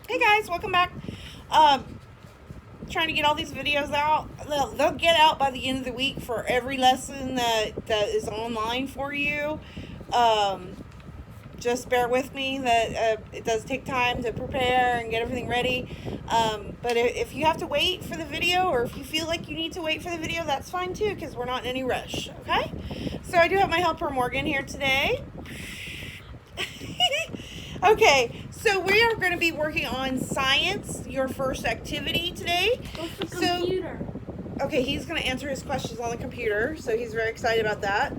Hey guys, welcome back. Um, Trying to get all these videos out. They'll get out by the end of the week for every lesson that is online for you. Um, just bear with me that it does take time to prepare and get everything ready. But if you have to wait for the video, or if you feel like you need to wait for the video, that's fine too, because we're not in any rush. Okay? So I do have my helper Morgan here today. Okay, so we are going to be working on science, your first activity today. What's the computer? Okay, he's going to answer his questions on the computer, so he's very excited about that.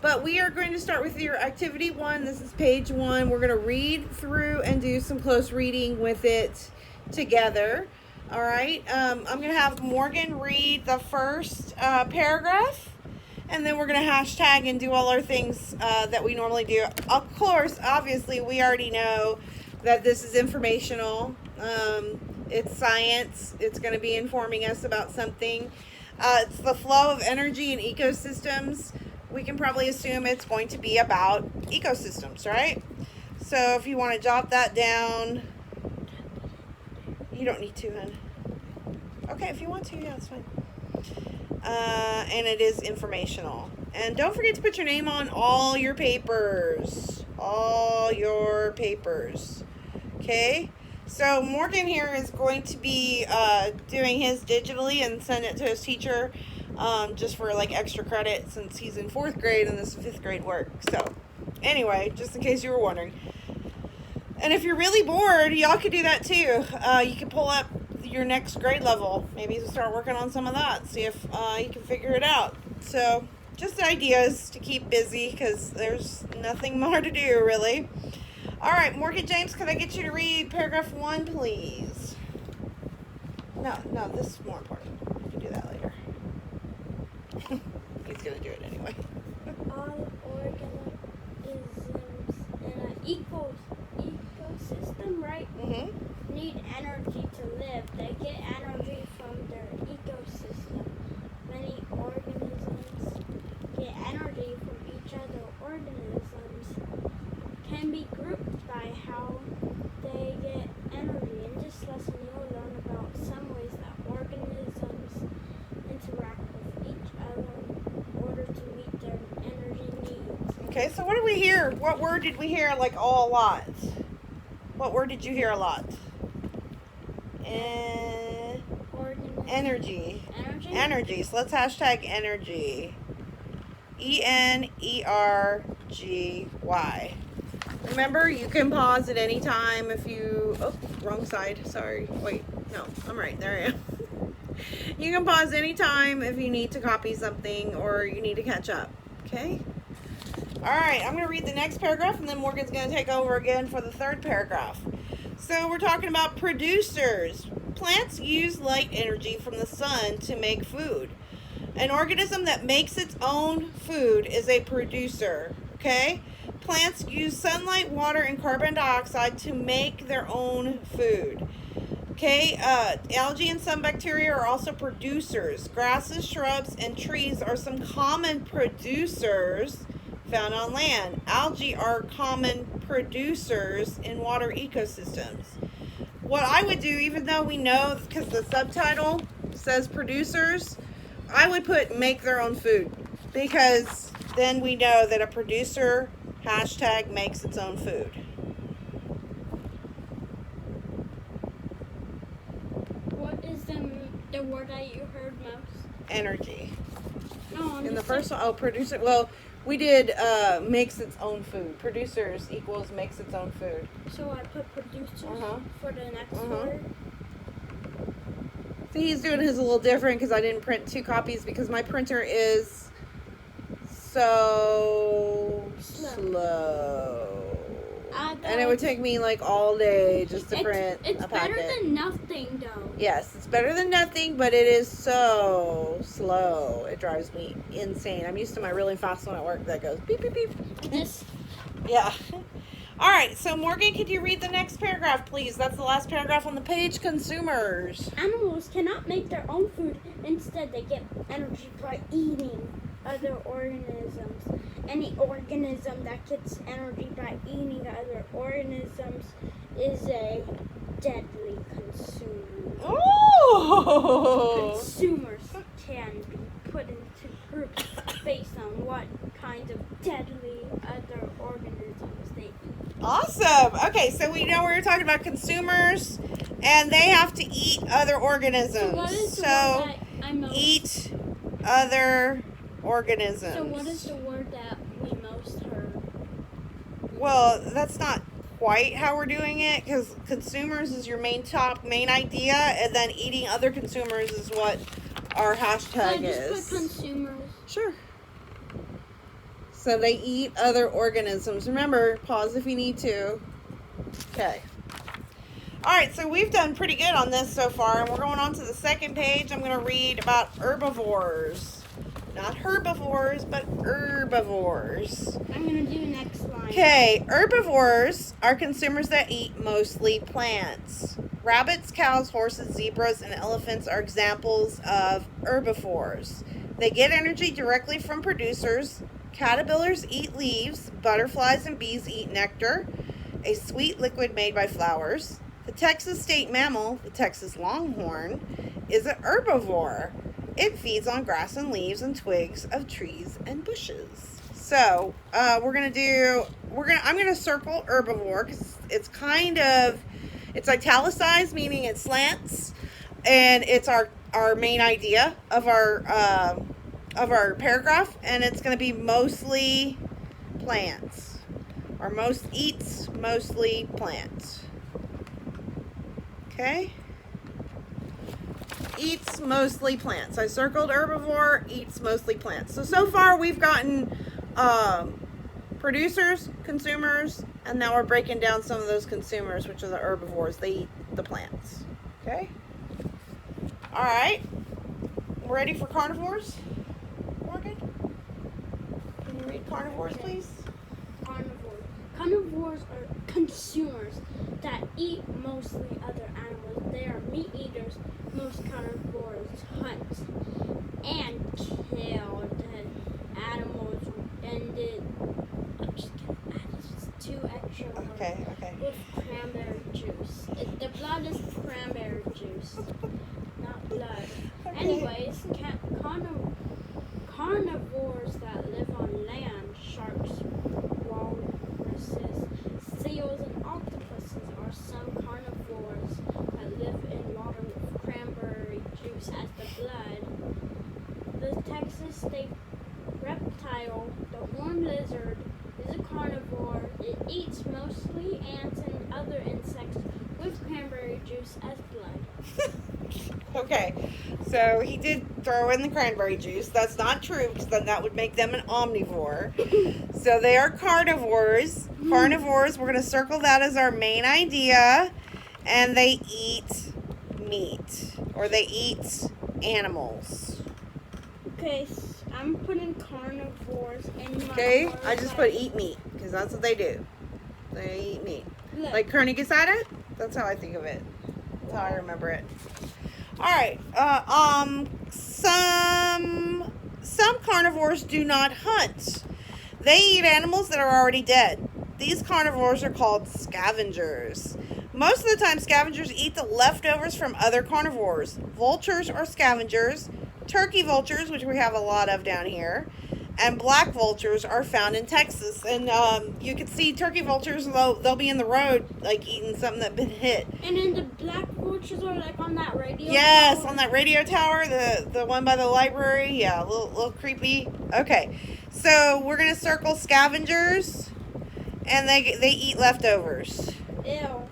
But we are going to start with your activity 1. This is page 1. We're going to read through and do some close reading with it together. All right, I'm going to have Morgan read the first paragraph. And then we're going to hashtag and do all our things that we normally do. Of course, obviously, we already know that this is informational. It's science. It's going to be informing us about something. It's the flow of energy in ecosystems. We can probably assume it's going to be about ecosystems, right? So if you want to jot that down, you don't need to, hon. Okay, if you want to, yeah, it's fine. And it is informational. And don't forget to put your name on all your papers. All your papers. Okay? So Morgan here is going to be doing his digitally and send it to his teacher just for like extra credit, since he's in 4th grade and this is 5th grade work. So anyway, just in case you were wondering. And if you're really bored, y'all could do that too. You can pull up your next grade level. Maybe start working on some of that. See if you can figure it out. So just ideas to keep busy, because there's nothing more to do really. All right, Morgan James, could I get you to read paragraph 1, please? No, this is more important. You can do that later. He's gonna do it anyway. All organisms in an ecosystem, right? Need energy to live. They get energy from their ecosystem. Many organisms get energy from each other. Organisms can be grouped by how they get energy. In this lesson, you'll learn about some ways that organisms interact with each other in order to meet their energy needs. Okay, so what did we hear? What word did we hear like a lot? What word did you hear a lot? Energy. Energy. So let's hashtag energy. ENERGY. Remember, you can pause at any time if you... Oh, wrong side. Sorry. Wait. No, I'm right. There I am. You can pause anytime if you need to copy something or you need to catch up. Okay? All right. I'm going to read the next paragraph, and then Morgan's going to take over again for the 3rd paragraph. So we're talking about producers. Plants use light energy from the sun to make food. An organism that makes its own food is a producer. Okay? Plants use sunlight, water, and carbon dioxide to make their own food. Okay? Algae and some bacteria are also producers. Grasses, shrubs, and trees are some common producers found on land. Algae are common producers in water ecosystems. What I would do, even though we know, because the subtitle says producers, I would put make their own food, because then we know that a producer hashtag makes its own food. What is the word that you heard most? Energy. No, In the first one, producer. Well, we did makes its own food. Producers equals makes its own food. So I put producers for the next word. So he's doing his a little different, because I didn't print 2 copies because my printer is so slow. And it would take me like all day just to print it's a packet. Better than nothing, though. Yes, it's better than nothing, but it is so slow. It drives me insane. I'm used to my really fast one at work that goes beep, beep, beep. Yeah. All right, so Morgan, could you read the next paragraph, please? That's the last paragraph on the page. Consumers. Animals cannot make their own food. Instead, they get energy by eating other organisms. Any organism that gets energy by eating other organisms is a dead Oh. Consumers can be put into groups based on what kinds of deadly other organisms they eat. Awesome. Okay, so we know we're talking about consumers, and they have to eat other organisms. So what is the word that I most... eat other organisms. So what is the word that we most heard? Well, that's not quite how we're doing it, because consumers is your main idea, and then eating other consumers is what our hashtag is. Just put consumers. Sure. So they eat other organisms. Remember, pause if you need to. Okay. Alright, so we've done pretty good on this so far, and we're going on to the second page. I'm going to read about herbivores. Not herbivores, but herbivores. I'm going to do the next line. Okay, herbivores are consumers that eat mostly plants. Rabbits, cows, horses, zebras, and elephants are examples of herbivores. They get energy directly from producers. Caterpillars eat leaves. Butterflies and bees eat nectar, a sweet liquid made by flowers. The Texas state mammal, the Texas longhorn, is an herbivore. It feeds on grass and leaves and twigs of trees and bushes. So, I'm gonna circle herbivore because it's italicized, meaning it slants, and it's our main idea of our paragraph, and it's gonna be mostly plants, or eats mostly plants. Okay. Eats mostly plants. I circled herbivore, eats mostly plants. So far we've gotten producers, consumers, and now we're breaking down some of those consumers, which are the herbivores. They eat the plants. Okay? Alright. Ready for carnivores? Morgan? Can you read carnivores, please? Carnivores are consumers that eat mostly other animals. They are meat eaters. Most carnivores hunt and kill dead animals, and I'm just gonna add 2 extra words. Okay. With cranberry juice. The blood is cranberry juice, not blood. Okay. Anyways, carnivores that live on land, sharks, walruses, seals, and octopuses are some carnivores that live in water with cranberry juice as the blood. The Texas state reptile, the horned lizard, is a carnivore. It eats mostly ants and other insects with cranberry juice as blood. Okay, so he did throw in the cranberry juice. That's not true, because then that would make them an omnivore. So they are carnivores. Carnivores, we're going to circle that as our main idea. And they eat meat, or they eat animals. Okay, so I'm putting carnivores in my Okay, words I just like- put eat meat, because that's what they do. They eat meat. Look, Like carne asada? That's how I think of it. That's how I remember it. Alright, some carnivores do not hunt. They eat animals that are already dead. These carnivores are called scavengers. Most of the time, scavengers eat the leftovers from other carnivores. Vultures are scavengers. Turkey vultures, which we have a lot of down here, and black vultures are found in Texas. And you can see turkey vultures, they'll be in the road, like eating something that's been hit. and then the black vultures are like on that radio. Yes, tower. on that radio tower, the one by the library. Yeah, a little creepy. Okay, so we're gonna circle scavengers, and they eat leftovers. Ew.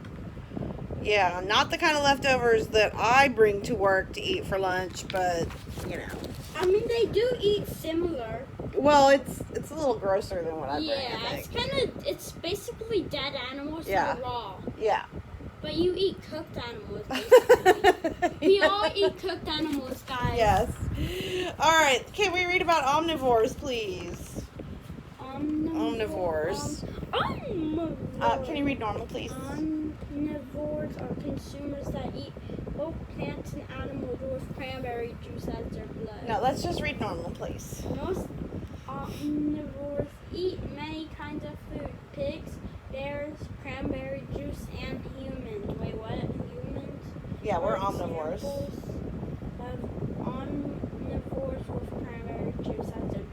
Yeah, not the kind of leftovers that I bring to work to eat for lunch, but you know. I mean, they do eat similar. Well, it's a little grosser than what I bring. Yeah, I it's think. it's basically dead animals Yeah. that are raw. Yeah. But you eat cooked animals, basically. We all eat cooked animals, guys. Yes. All right. Can we read about omnivores, please? Omnivores. Omnivores. Can you read normal, please? Omnivores are consumers that eat both plants and animals with cranberry juice as their blood. No, let's just read normal, please. Most omnivores eat many kinds of food: pigs, bears, cranberry juice, and humans. Wait, what? Humans? Yeah, we're Are omnivores. examples.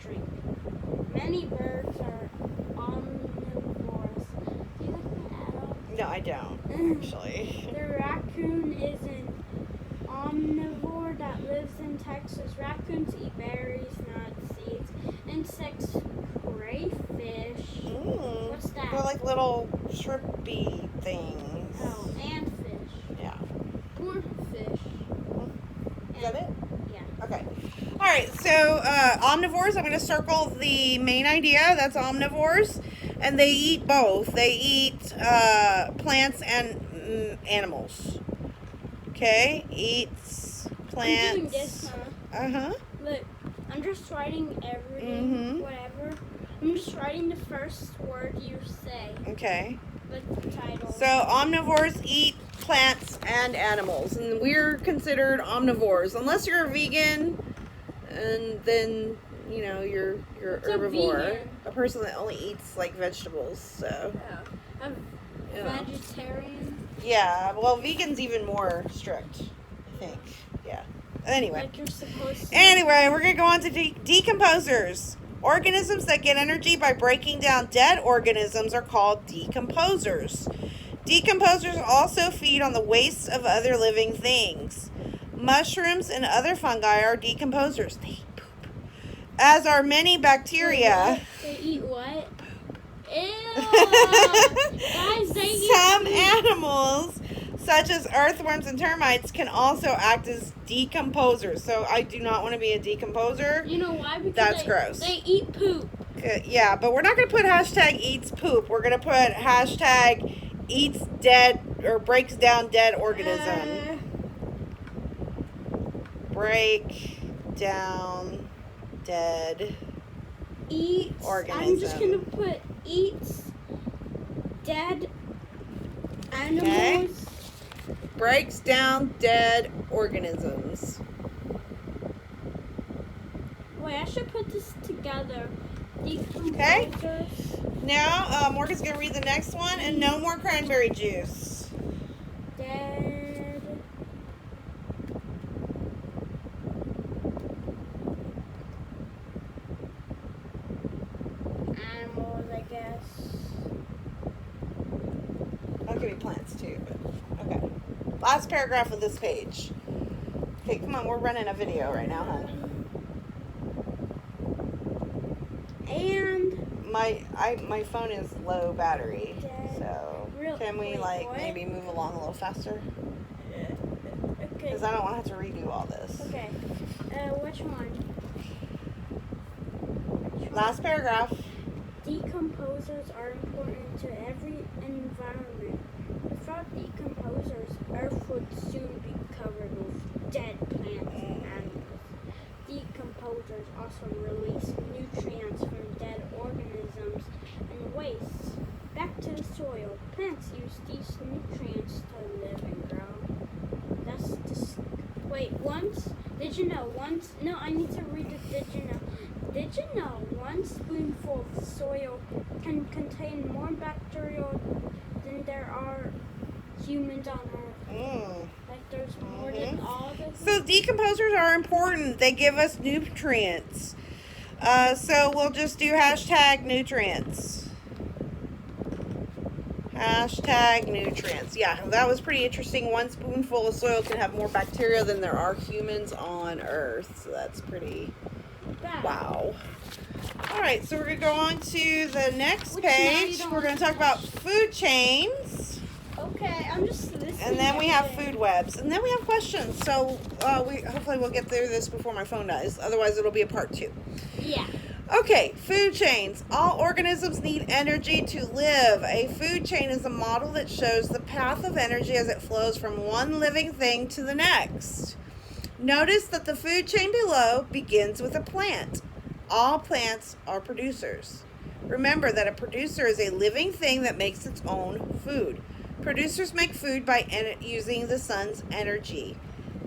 drink. Many birds are omnivores. Do you look at all? No, I don't, actually. The raccoon is an omnivore that lives in Texas. Raccoons eat berries, nuts, seeds, insects, crayfish. What's that? They're like little shrimpy things. Oh, and fish. Yeah. More fish. Is that it? Yeah. Okay. All right. So omnivores. I'm going to circle the main idea. That's omnivores, and they eat both. They eat plants and animals. Okay. Eats plants. I'm doing this, huh? Look, I'm just writing everything, whatever. I'm just writing the first word you say. Okay. Like the title. So omnivores eat plants and animals, and we're considered omnivores unless you're a vegan, and then you're What's a herbivore, vegan? a person that only eats like vegetables. So I'm vegetarian. yeah, well, vegans even more strict, I think. Yeah. Anyway. Like you're supposed to. Anyway, we're gonna go on to decomposers. Organisms that get energy by breaking down dead organisms are called decomposers. Decomposers also feed on the waste of other living things. Mushrooms and other fungi are decomposers. They eat poop. As are many bacteria. They eat what? Ew! Guys, they eat Some poop. animals, such as earthworms and termites, can also act as decomposers. So I do not want to be a decomposer. You know why? Because That's gross. They eat poop. Yeah, but we're not going to put hashtag eats poop. We're going to put hashtag eats dead or breaks down dead organism. Break down dead Eats. organism. I'm just gonna put eats dead animals. Okay. Breaks down dead organisms. Wait, I should put this together. Okay. Decomposers. Now, Morgan's going to read the next one, and no more cranberry juice. Dead. Animals, I guess. That could be plants too, but okay. Last paragraph of this page. Okay, come on, we're running a video right now, hon. And My phone is low battery, so Real- can we wait, like what? maybe move along a little faster? okay. Because I don't want to have to redo all this. Okay. Which one? Last paragraph. Decomposers are important to every environment. Without decomposers, Earth would soon be covered with dead plants and animals. Decomposers also release nutrients from dead organisms and waste back to the soil. Plants use these nutrients to live and grow. That's just. Wait, did you know no, I need to read the did you know. Did you know one spoonful of soil can contain more bacteria than there are humans on Earth? Like there's more than all the. So decomposers are important. They give us nutrients. So we'll just do hashtag nutrients. Hashtag nutrients. Yeah, that was pretty interesting. One spoonful of soil can have more bacteria than there are humans on Earth. So that's pretty Bad. wow. All right, so we're going to go on to the next Which now you page. don't We're going to talk about food chains. Okay, I'm just listening. And then we have everything. food webs. And then we have questions. So hopefully we'll get through this before my phone dies. Otherwise, it'll be a part 2. Yeah. Okay, food chains. All organisms need energy to live. A food chain is a model that shows the path of energy as it flows from one living thing to the next. Notice that the food chain below begins with a plant. All plants are producers. Remember that a producer is a living thing that makes its own food. Producers make food by using the sun's energy.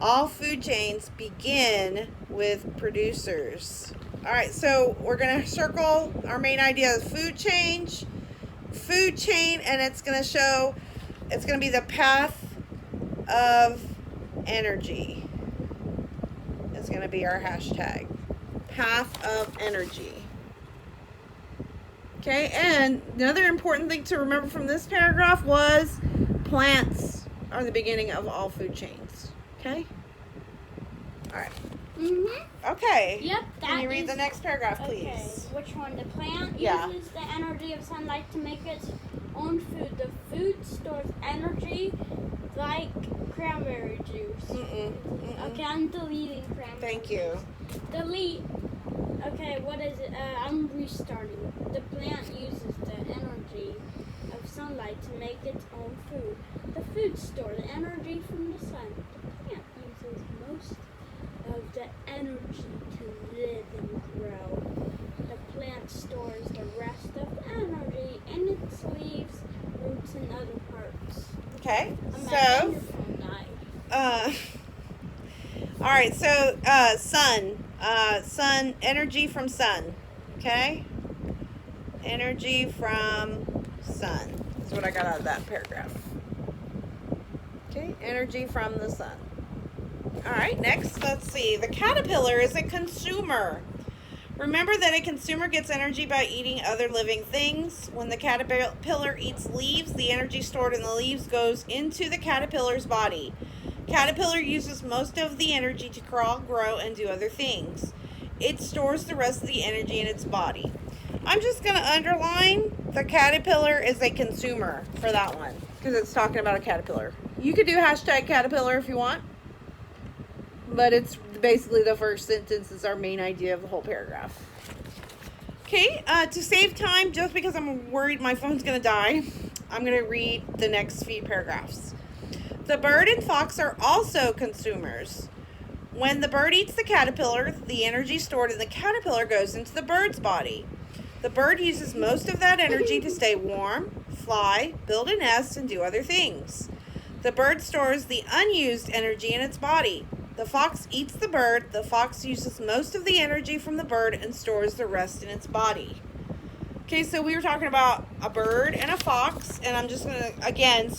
All food chains begin with producers. All right, so we're going to circle our main idea of food chain, and it's going to be the path of energy. It's going to be our hashtag. half of energy. Okay, and another important thing to remember from this paragraph was plants are the beginning of all food chains. Okay? All right. Okay. Yep. Can you read the next paragraph, please? Okay. Which one? The plant Yeah. uses the energy of sunlight to make its own food. The food stores energy like cranberry juice. Okay, I'm deleting cranberry. Thank you. Delete. Okay, what is it? I'm restarting. The plant uses the energy of sunlight to make its own food. The food stores the energy from the sun. The plant uses most of the energy to live and grow. The plant stores the rest of the energy in its leaves, roots, and other parts. Okay. My So, microphone died. all right. So, sun, energy from sun. Okay. Energy from sun. That's what I got out of that paragraph. Okay. Energy from the sun. All right. Next, let's see. The caterpillar is a consumer. Remember that a consumer gets energy by eating other living things. When the caterpillar eats leaves, the energy stored in the leaves goes into the caterpillar's body. Caterpillar uses most of the energy to crawl, grow, and do other things. It stores the rest of the energy in its body. I'm just going to underline the caterpillar is a consumer for that one because it's talking about a caterpillar. You could do hashtag caterpillar if you want, but it's basically the first sentence is our main idea of the whole paragraph. Okay, to save time, just because I'm worried my phone's going to die, I'm going to read the next few paragraphs. The bird and fox are also consumers. When the bird eats the caterpillar, the energy stored in the caterpillar goes into the bird's body. The bird uses most of that energy to stay warm, fly, build a nest, and do other things. The bird stores the unused energy in its body. The fox eats the bird. The fox uses most of the energy from the bird and stores the rest in its body. Okay, so we were talking about a bird and a fox, and I'm just going to, again,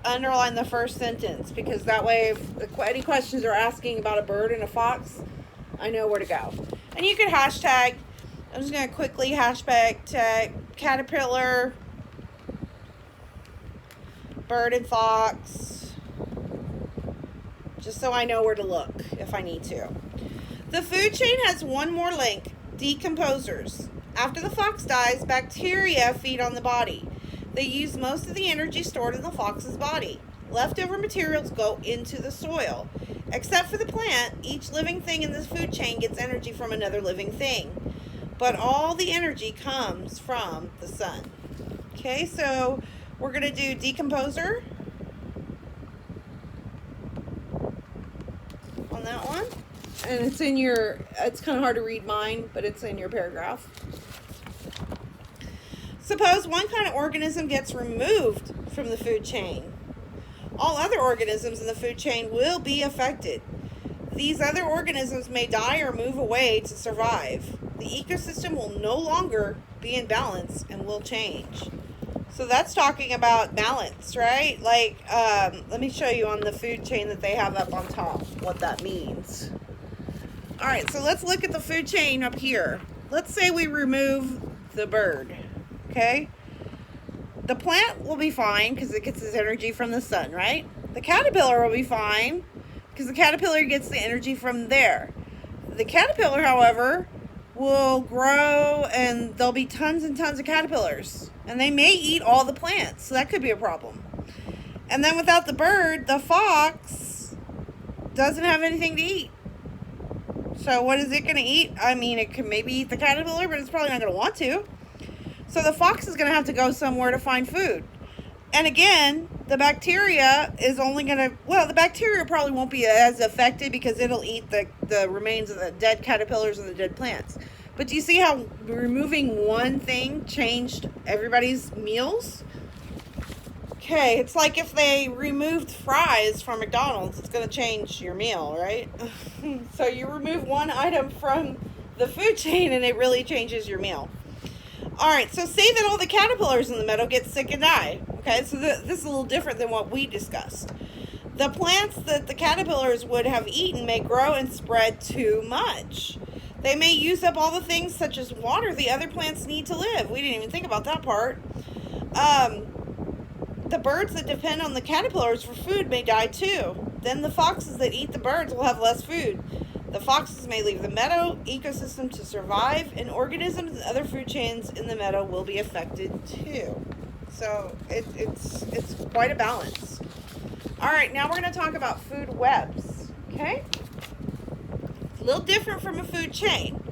underline the first sentence because that way if any questions are asking about a bird and a fox, I know where to go. And you could hashtag, I'm just going to quickly hashtag caterpillar, bird and fox, just so I know where to look if I need to. The food chain has one more link, decomposers. After the fox dies, bacteria feed on the body. They use most of the energy stored in the fox's body. Leftover materials go into the soil. Except for the plant, each living thing in this food chain gets energy from another living thing. But all the energy comes from the sun. Okay, so we're going to do decomposer on that one. And it's in your, it's kind of hard to read mine, but it's in your paragraph. Suppose one kind of organism gets removed from the food chain. All other organisms in the food chain will be affected. These other organisms may die or move away to survive. The ecosystem will no longer be in balance and will change. So that's talking about balance, right? Like, let me show you on the food chain that they have up on top what that means. All right, so let's look at the food chain up here. Let's say we remove the bird. Okay, the plant will be fine because it gets its energy from the sun, right? The caterpillar will be fine because the caterpillar gets the energy from there. The caterpillar, however, will grow and there'll be tons and tons of caterpillars and they may eat all the plants, so that could be a problem. And then without the bird, the fox doesn't have anything to eat. So what is it going to eat? I mean, it can maybe eat the caterpillar, but it's probably not going to want to. So the fox is going to have to go somewhere to find food. And again, the bacteria is only going to, well, the bacteria probably won't be as affected because it'll eat the remains of the dead caterpillars and the dead plants. But do you see how removing one thing changed everybody's meals? Okay, it's like if they removed fries from McDonald's, it's going to change your meal, right? So you remove one item from the food chain and it really changes your meal. All right, so say that all the caterpillars in the meadow get sick and die. Okay, so this is a little different than what we discussed. The plants that the caterpillars would have eaten may grow and spread too much. They may use up all the things such as water the other plants need to live. We didn't even think about that part. The birds that depend on the caterpillars for food may die too. Then the foxes that eat the birds will have less food. The foxes may leave the meadow ecosystem to survive, and organisms and other food chains in the meadow will be affected too. So it's quite a balance. All right, now we're going to talk about food webs. Okay? A little different from a food chain.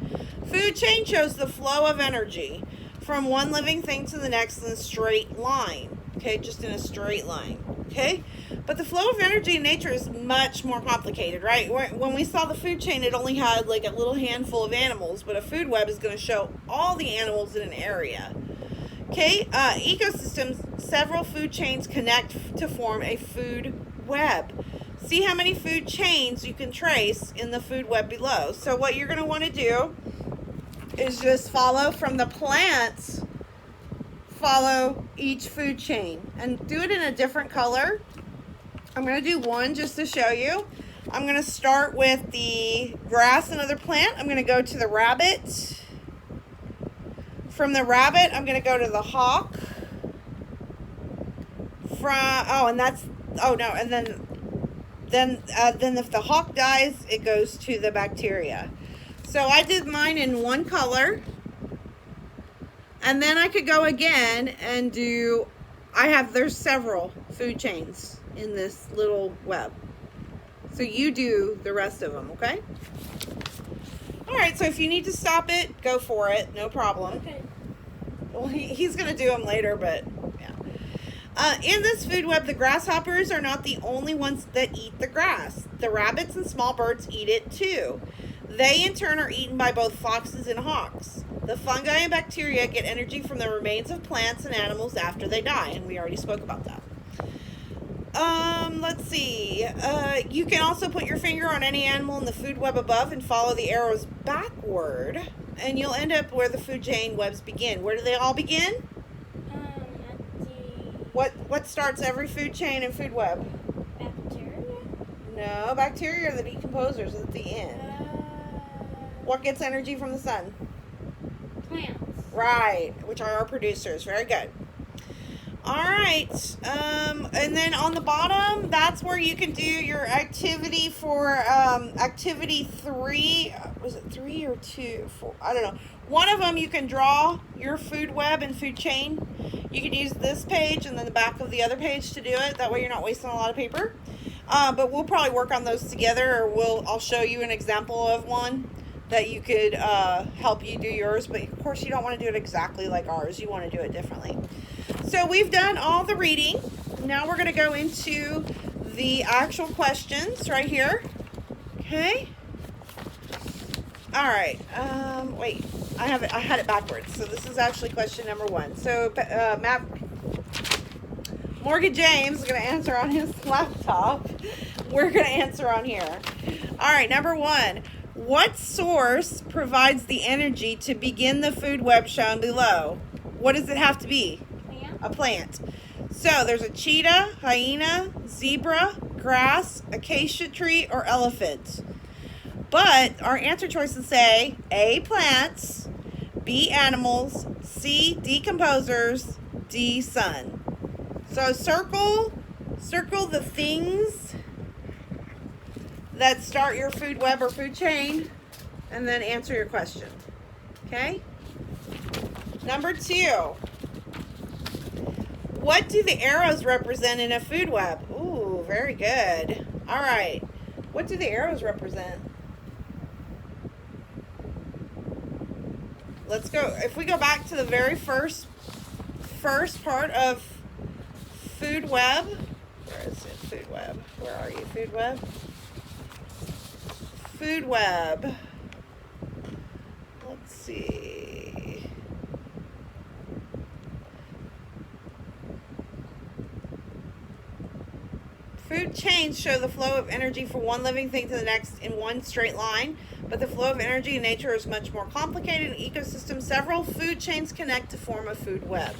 Food chain shows the flow of energy from one living thing to the next in a straight line. Okay, just in a straight line. Okay? But the flow of energy in nature is much more complicated, right? When we saw the food chain, it only had like a little handful of animals, but a food web is going to show all the animals in an area. Okay, ecosystems, several food chains connect to form a food web. See how many food chains you can trace in the food web below. So what you're going to want to do is just follow from the plants, follow each food chain, and do it in a different color. I'm going to do one just to show you. I'm going to start with the grass and other plant. I'm going to go to the rabbit. From the rabbit, I'm going to go to the hawk. Then if the hawk dies, it goes to the bacteria. So I did mine in one color. And then I could go again and do, there's several food chains in this little web. So you do the rest of them, okay? All right, so if you need to stop it, go for it. No problem. Okay. Well, he's going to do them later, but yeah. In this food web, the grasshoppers are not the only ones that eat the grass. The rabbits and small birds eat it too. They, in turn, are eaten by both foxes and hawks. The fungi and bacteria get energy from the remains of plants and animals after they die, and we already spoke about that. Let's see. You can also put your finger on any animal in the food web above and follow the arrows backward, and you'll end up where the food chain webs begin. Where do they all begin? At the What starts every food chain and food web? bacteria. No, bacteria are the decomposers at the end. What gets energy from the sun? Plants. Right, which are our producers. Very good. All right, and then on the bottom, that's where you can do your activity for activity 3. Was it 3 or 2? 4? I don't know. One of them, you can draw your food web and food chain. You can use this page and then the back of the other page to do it. That way you're not wasting a lot of paper. But we'll probably work on those together, or I'll show you an example of one that you could help you do yours. But of course, you don't want to do it exactly like ours. You want to do it differently. So we've done all the reading. Now we're going to go into the actual questions right here. Okay. All right. Wait. I had it backwards. So this is actually question number 1. So Morgan James is going to answer on his laptop. We're going to answer on here. All right. Number 1. What source provides the energy to begin the food web shown below? What does it have to be? A plant. So there's a cheetah, hyena, zebra, grass, acacia tree, or elephant. But our answer choices say A, plants, B, animals, C, decomposers, D, sun. So circle the things that start your food web or food chain, and then answer your question. Okay? Number 2. What do the arrows represent in a food web? Ooh, very good. All right. What do the arrows represent? Let's go. If we go back to the very first part of food web. Where is it? Food web. Where are you? Food web. Food web. Let's see. Food chains show the flow of energy from one living thing to the next in one straight line, but the flow of energy in nature is much more complicated. In ecosystems, several food chains connect to form a food web.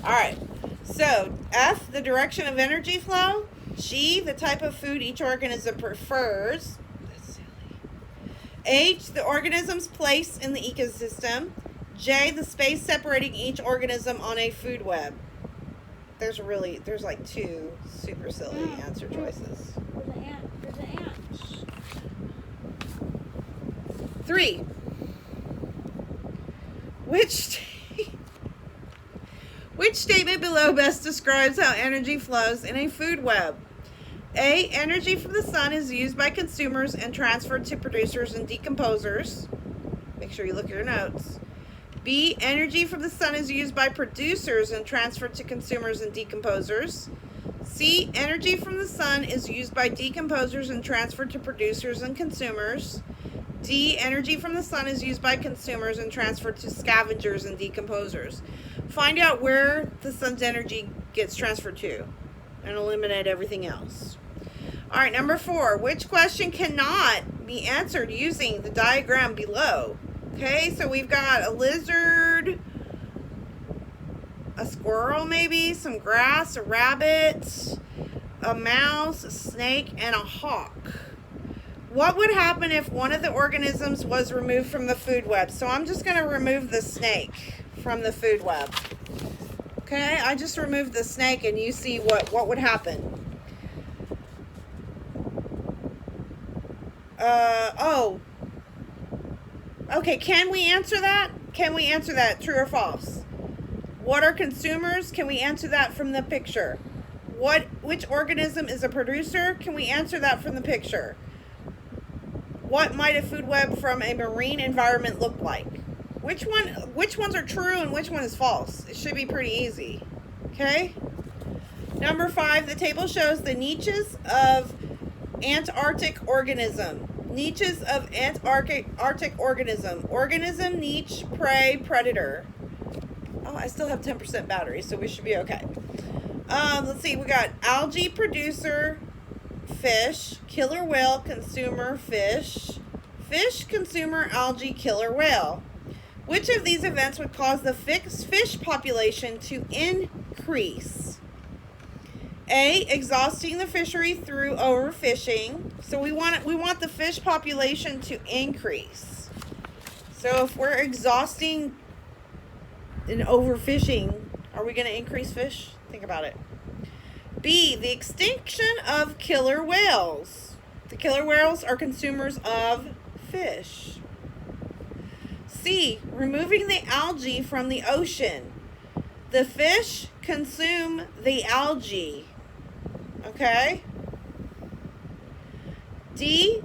All right, so F, the direction of energy flow. G, the type of food each organism prefers. That's silly. H, the organism's place in the ecosystem. J, the space separating each organism on a food web. There's like two super silly answer choices. There's an ant. There's an ant. 3. Which statement below best describes how energy flows in a food web? A, energy from the sun is used by consumers and transferred to producers and decomposers. Make sure you look at your notes. B, energy from the sun is used by producers and transferred to consumers and decomposers. C, energy from the sun is used by decomposers and transferred to producers and consumers. D, energy from the sun is used by consumers and transferred to scavengers and decomposers. Find out where the sun's energy gets transferred to and eliminate everything else. All right, number 4. Which question cannot be answered using the diagram below? Okay, so we've got a lizard, a squirrel maybe, some grass, a rabbit, a mouse, a snake, and a hawk. What would happen if one of the organisms was removed from the food web? So I'm just going to remove the snake from the food web. Okay, I just removed the snake and you see what would happen. Okay, can we answer that? Can we answer that, true or false? What are consumers? Can we answer that from the picture? Which organism is a producer? Can we answer that from the picture? What might a food web from a marine environment look like? Which ones are true and which one is false? It should be pretty easy. Okay? Number 5, the table shows the niches of Antarctic organism. Niches of Antarctic organism. Organism, niche, prey, predator. Oh, I still have 10% battery, so we should be okay. Let's see. We got algae, producer, fish, killer whale, consumer, fish, consumer, algae, killer whale. Which of these events would cause the fish population to increase? A, exhausting the fishery through overfishing. So we want the fish population to increase. So if we're exhausting and overfishing, are we going to increase fish? Think about it. B, the extinction of killer whales. The killer whales are consumers of fish. C, removing the algae from the ocean. The fish consume the algae. Okay? D,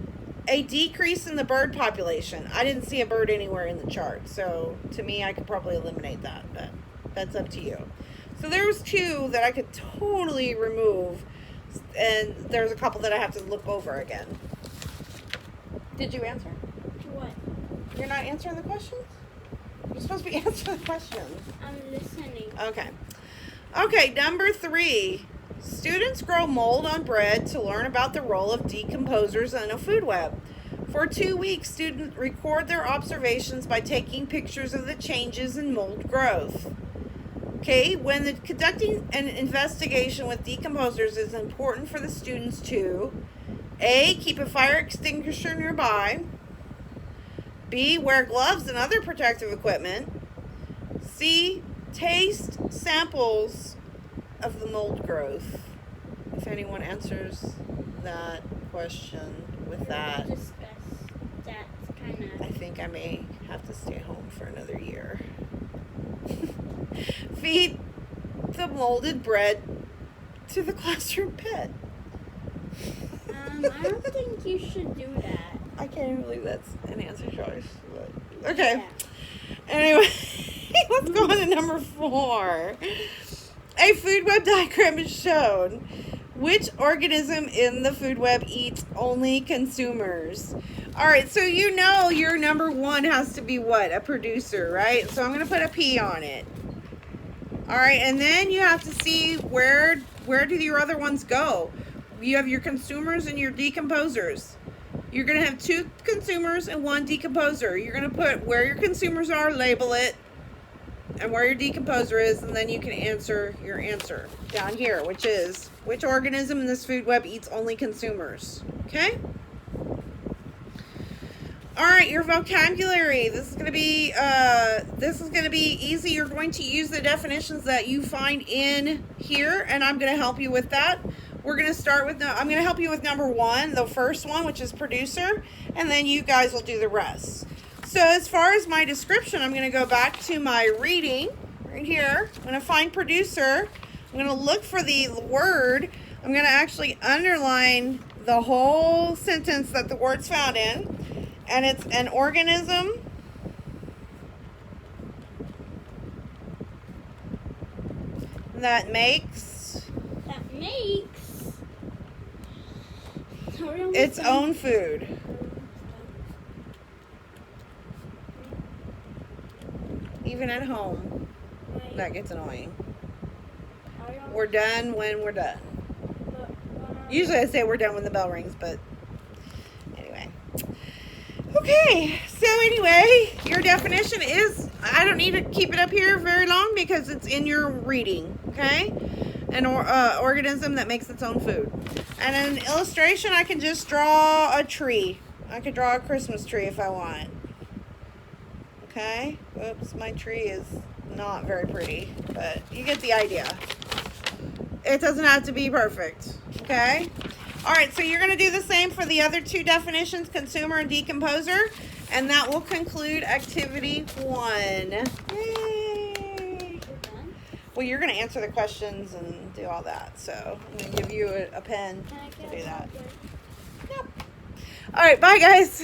a decrease in the bird population. I didn't see a bird anywhere in the chart, so to me I could probably eliminate that, but that's up to you. So there's 2 that I could totally remove, and there's a couple that I have to look over again. Did you answer? What? You're not answering the questions? You're supposed to be answering the questions. I'm listening. Okay. Okay, number 3. Students grow mold on bread to learn about the role of decomposers in a food web. For 2 weeks, students record their observations by taking pictures of the changes in mold growth. Okay, when conducting an investigation with decomposers, it's important for the students to A, keep a fire extinguisher nearby. B, wear gloves and other protective equipment. C, taste samples of the mold growth. If anyone answers that question with that, Discuss that kind I of. think I may have to stay home for another year. Feed the molded bread to the classroom pet. I don't think you should do that. I can't even believe that's an answer choice. But, okay. Yeah. Anyway, let's go on to number 4. A food web diagram is shown. Which organism in the food web eats only consumers? All right, so you know your number 1 has to be what? A producer, right? So I'm going to put a P on it. All right, and then you have to see where do your other ones go? You have your consumers and your decomposers. You're going to have 2 consumers and 1 decomposer. You're going to put where your consumers are, label it, and where your decomposer is, and then you can answer your answer down here, which is, which organism in this food web eats only consumers? Okay? All right, your vocabulary. This is gonna be easy. You're going to use the definitions that you find in here, and I'm gonna help you with that. We're gonna start with I'm gonna help you with number 1, the first one, which is producer, and then you guys will do the rest. So as far as my description, I'm gonna go back to my reading right here. I'm gonna find producer. I'm gonna look for the word. I'm gonna actually underline the whole sentence that the word's found in. And it's an organism that makes its own food. Even at home, that gets annoying. We're done when we're done. Usually I say we're done when the bell rings, but anyway. Okay, so anyway, your definition is, I don't need to keep it up here very long because it's in your reading, okay? An organism that makes its own food. And an illustration, I can just draw a tree. I could draw a Christmas tree if I want. Okay? Whoops, my tree is not very pretty, but you get the idea. It doesn't have to be perfect, okay? All right, so you're going to do the same for the other 2 definitions, consumer and decomposer, and that will conclude activity 1. Yay! Well, you're going to answer the questions and do all that, so I'm going to give you a pen to do that. Yep. All right, bye, guys.